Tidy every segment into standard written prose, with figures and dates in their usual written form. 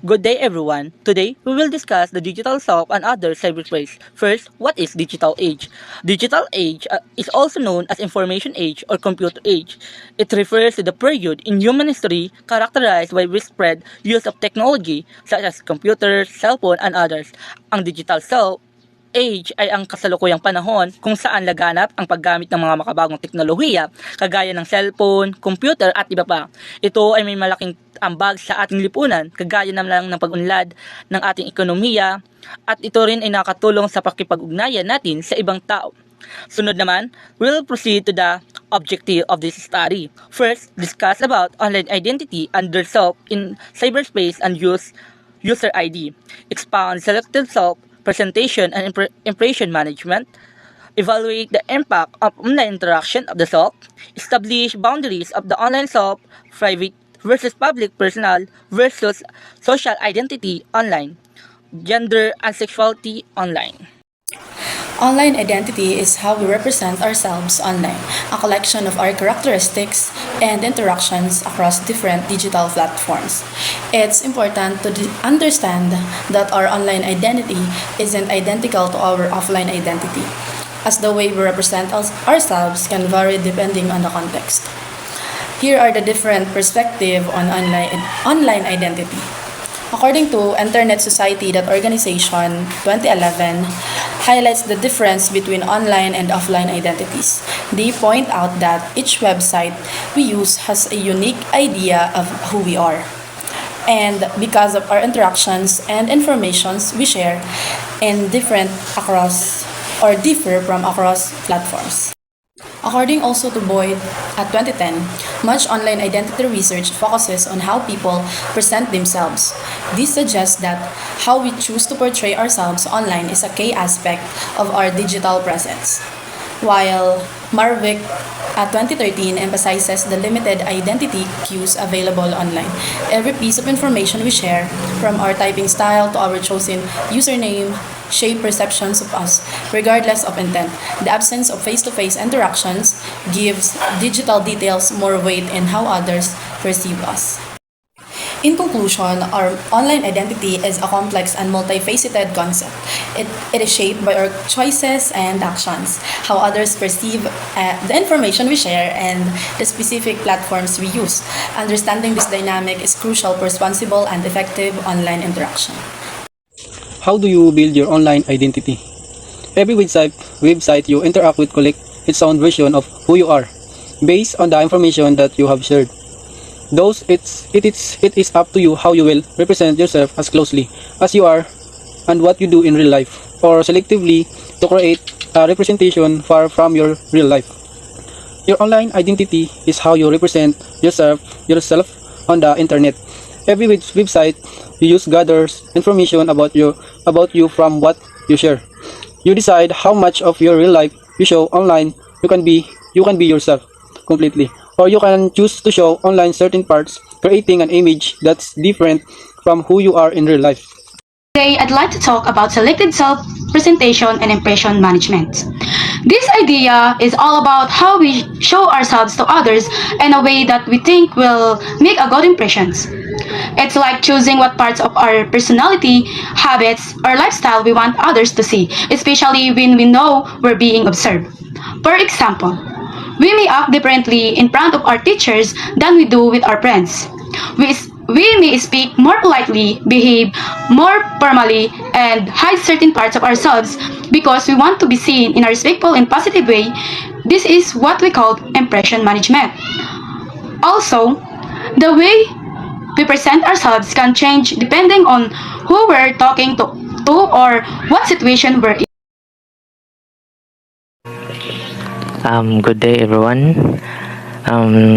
Good day everyone. Today, we will discuss the digital self and other cyberspace. First, what is digital age? Digital age is also known as information age or computer age. It refers to the period in human history characterized by widespread use of technology such as computers, cell phone, and others. Ang digital self age ay ang kasalukuyang panahon kung saan laganap ang paggamit ng mga makabagong teknolohiya kagaya ng cellphone, computer at iba pa. Ito ay may malaking ambag sa ating lipunan kagaya na lang ng pag-unlad ng ating ekonomiya at ito rin ay nakatulong sa pakipag-ugnayan natin sa ibang tao. Sunod naman, we'll proceed to the objective of this study. First, discuss about online identity and their self in cyberspace and user ID. Expound selected self presentation and impression management, evaluate the impact of online interaction of the self, establish boundaries of the online self, private versus public personal versus social identity online, gender and sexuality online. Online identity is how we represent ourselves online, a collection of our characteristics and interactions across different digital platforms. It's important to understand that our online identity isn't identical to our offline identity, as the way we represent ourselves can vary depending on the context. Here are the different perspectives on online identity. According to Internet Society, that organization 2011 highlights the difference between online and offline identities. They point out that each website we use has a unique idea of who we are. And because of our interactions and informations we share and differ from across platforms. According also to Boyd at 2010, much online identity research focuses on how people present themselves. This suggests that how we choose to portray ourselves online is a key aspect of our digital presence. While Marwick at 2013 emphasizes the limited identity cues available online. Every piece of information we share, from our typing style to our chosen username, shape perceptions of us, regardless of intent. The absence of face-to-face interactions gives digital details more weight in how others perceive us. In conclusion, our online identity is a complex and multifaceted concept. It is shaped by our choices and actions, how others perceive the information we share, and the specific platforms we use. Understanding this dynamic is crucial for responsible and effective online interaction. How do you build your online identity? Every website you interact with collect its own version of who you are, based on the information that you have shared. It is up to you how you will represent yourself as closely as you are and what you do in real life, or selectively to create a representation far from your real life. Your online identity is how you represent yourself on the internet. Every website you use gathers information about you from what you share. You decide how much of your real life you show online. You can be yourself completely, or you can choose to show online certain parts, creating an image that's different from who you are in real life. Today, I'd like to talk about selected self-presentation and impression management. This idea is all about how we show ourselves to others in a way that we think will make a good impressions. It's like choosing what parts of our personality, habits, or lifestyle we want others to see, especially when we know we're being observed. For example, we may act differently in front of our teachers than we do with our friends. We may speak more politely, behave more formally, and hide certain parts of ourselves because we want to be seen in a respectful and positive way. This is what we call impression management. Also, the way we present ourselves can change depending on who we're talking to or what situation we're in. Good day, everyone.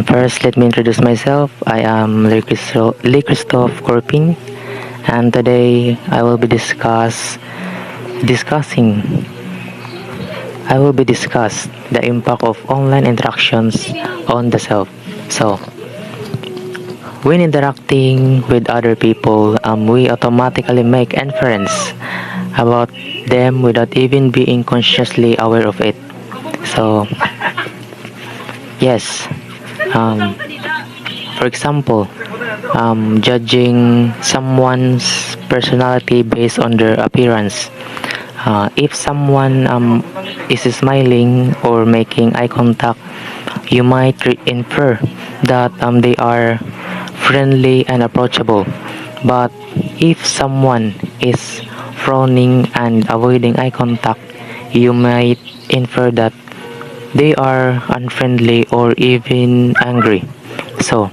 First, let me introduce myself. I am Lee Christophe Corpin, and today I will be discuss the impact of online interactions on the self. So, when interacting with other people, we automatically make inference about them without even being consciously aware of it. So, yes, for example, judging someone's personality based on their appearance. If someone is smiling or making eye contact, you might infer that they are friendly and approachable. But if someone is frowning and avoiding eye contact, you might infer that they are unfriendly or even angry. So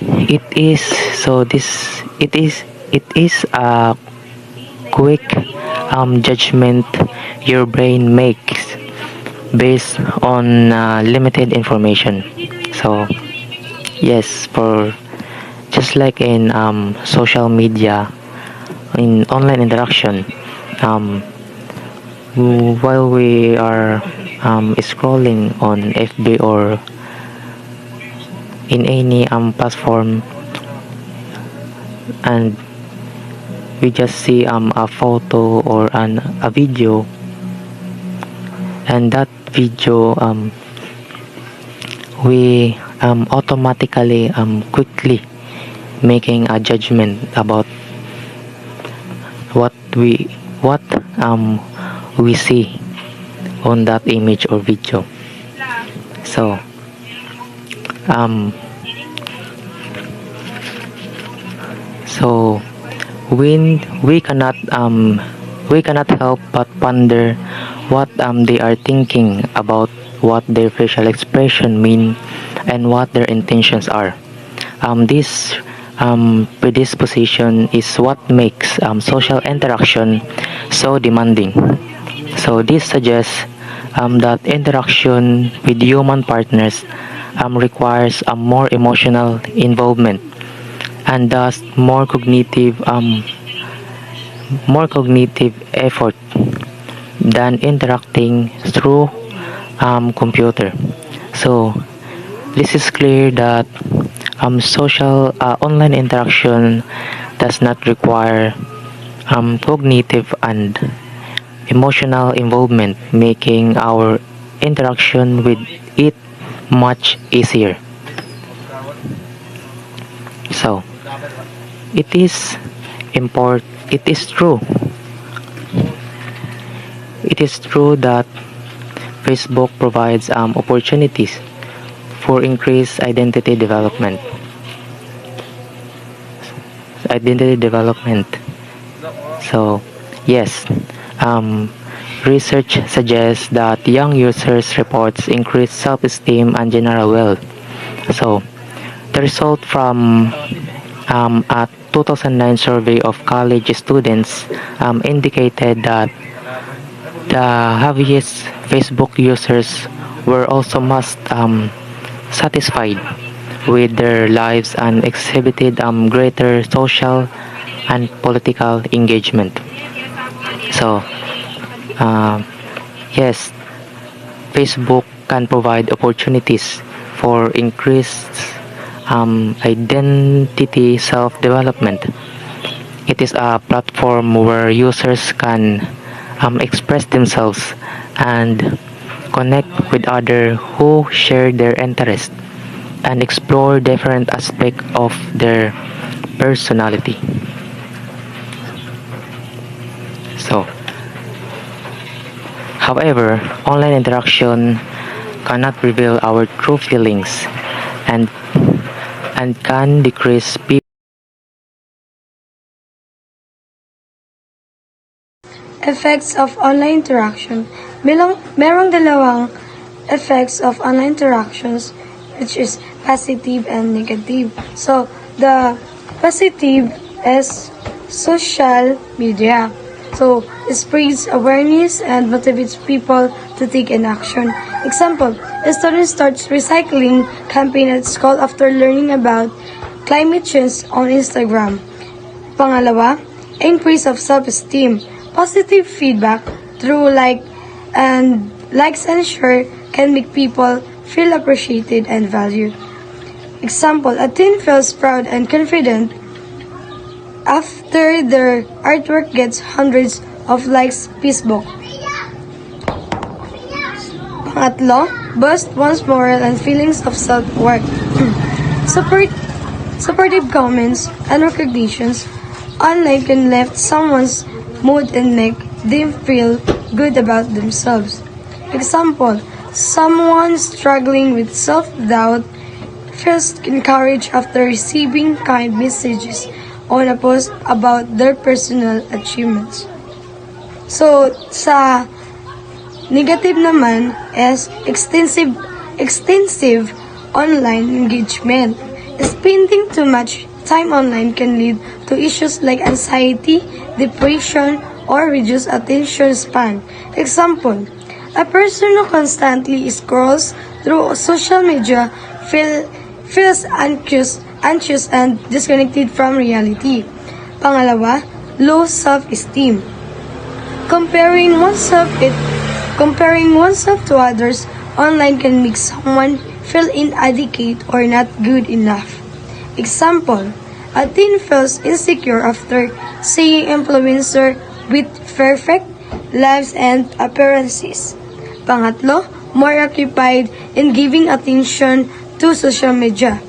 it is it is a quick judgment your brain makes based on limited information. So yes, for just like in social media, in online interaction, um, while we are scrolling on FB or in any platform, and we just see a photo or a video, and that video we automatically quickly making a judgment about what we see on that image or video. So um so when we cannot help but ponder what they are thinking about, what their facial expression mean, and what their intentions are. This predisposition is what makes social interaction so demanding. So this suggests that interaction with human partners requires a more emotional involvement, and thus more cognitive effort than interacting through computer. So this is clear that social online interaction does not require cognitive and emotional involvement, making our interaction with it much easier. So it is it is true that Facebook provides opportunities for increased identity development. So yes, research suggests that young users reports increased self-esteem and general wealth. So the result from a 2009 survey of college students indicated that the heaviest Facebook users were also most satisfied with their lives and exhibited greater social and political engagement. So yes, Facebook can provide opportunities for increased identity self-development. It is a platform where users can express themselves and connect with others who share their interests and explore different aspects of their personality. So, however, online interaction cannot reveal our true feelings and can decrease people. Effects of online interaction. Merong dalawang effects of online interactions, which is positive and negative. So, the positive is social media. So, it spreads awareness and motivates people to take an action. Example, a student starts recycling campaign at school after learning about climate change on Instagram. Pangalawa, increase of self-esteem. Positive feedback through likes and share can make people feel appreciated and valued. Example, a teen feels proud and confident after their artwork gets hundreds of likes Facebook. Pangatlo, boost one's moral and feelings of self-worth. Support supportive comments, and recognitions online can lift someone's mood and make them feel good about themselves. Example, someone struggling with self-doubt feels encouraged after receiving kind messages on a post about their personal achievements. So, sa negative naman is extensive online engagement. Spending too much time online can lead to issues like anxiety, depression, or reduced attention span. Example, a person who constantly scrolls through social media feels anxious and disconnected from reality. Pangalawa, low self-esteem. Comparing oneself to others online can make someone feel inadequate or not good enough. Example, a teen feels insecure after seeing influencer with perfect lives and appearances. Pangatlo, more occupied in giving attention to social media.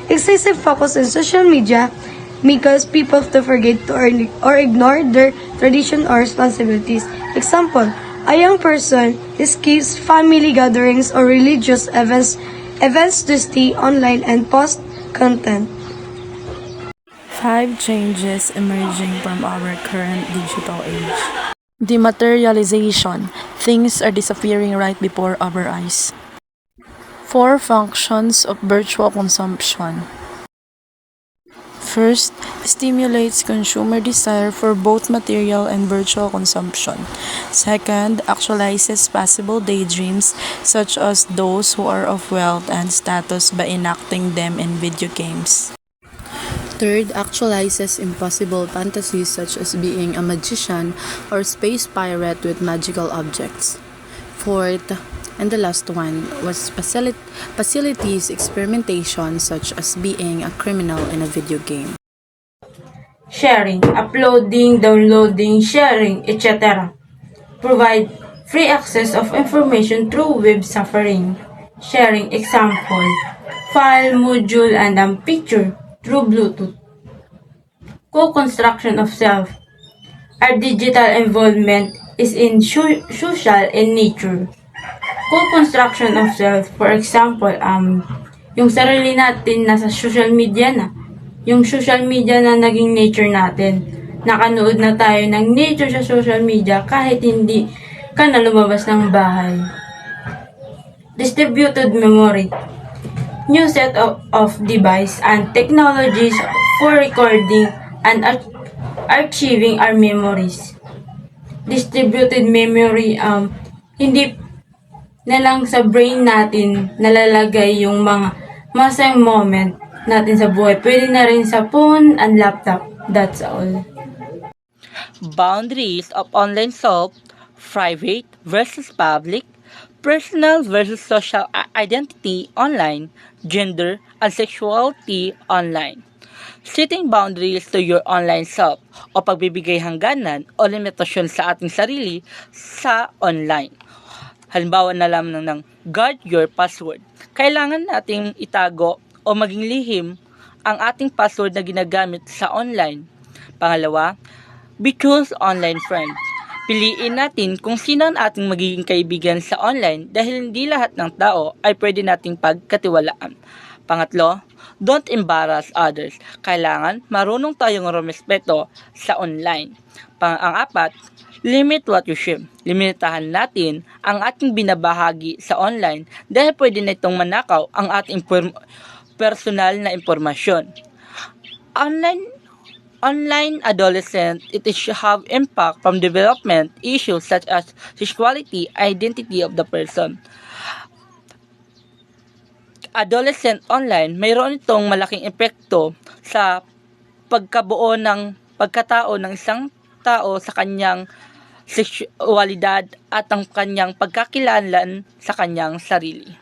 Excessive focus on social media because people to forget to or ignore their tradition or responsibilities. Example, a young person escapes family gatherings or religious events to stay online and post content. 5 changes emerging from our current digital age. Dematerialization. Things are disappearing right before our eyes. 4 functions of virtual consumption. First, stimulates consumer desire for both material and virtual consumption. Second, actualizes possible daydreams such as those who are of wealth and status by enacting them in video games. Third, actualizes impossible fantasies such as being a magician or space pirate with magical objects. Fourth, and the last one was facilities experimentation such as being a criminal in a video game. Sharing, uploading, downloading, sharing, etc. Provide free access of information through web suffering. Sharing example, file, module, and picture through Bluetooth. Co-construction of self. Our digital involvement is in social in nature. Co-construction of self, for example, yung sarili natin nasa social media na. Yung social media na naging nature natin. Nakanood na tayo ng nature sa social media kahit hindi ka na lumabas ng bahay. Distributed memory. New set of device and technologies for recording and archiving our memories. Distributed memory, hindi na lang sa brain natin nalalagay yung mga masayang moment natin sa buhay. Pwede na rin sa phone and laptop. That's all. Boundaries of online self, private versus public, personal versus social identity online, gender and sexuality online. Setting boundaries to your online self o pagbibigay hangganan o limitasyon sa ating sarili sa online. Halimbawa na lamang ng guard your password. Kailangan nating itago o maging lihim ang ating password na ginagamit sa online. Pangalawa, be choose online friend. Piliin natin kung sino ang ating magiging kaibigan sa online dahil hindi lahat ng tao ay pwede nating pagkatiwalaan. Pangatlo, don't embarrass others. Kailangan marunong tayong rumespeto sa online. Ang-apat, limit what you share. Limitahan natin ang ating binabahagi sa online dahil pwede na itong manakaw ang ating personal na impormasyon. Online adolescent, it should have impact from development issues such as sexuality, identity of the person. Adolescent online, mayroon itong malaking epekto sa pagkabuo ng pagkatao ng isang tao sa kanyang sexualidad at ang kanyang pagkakilanlan sa kanyang sarili.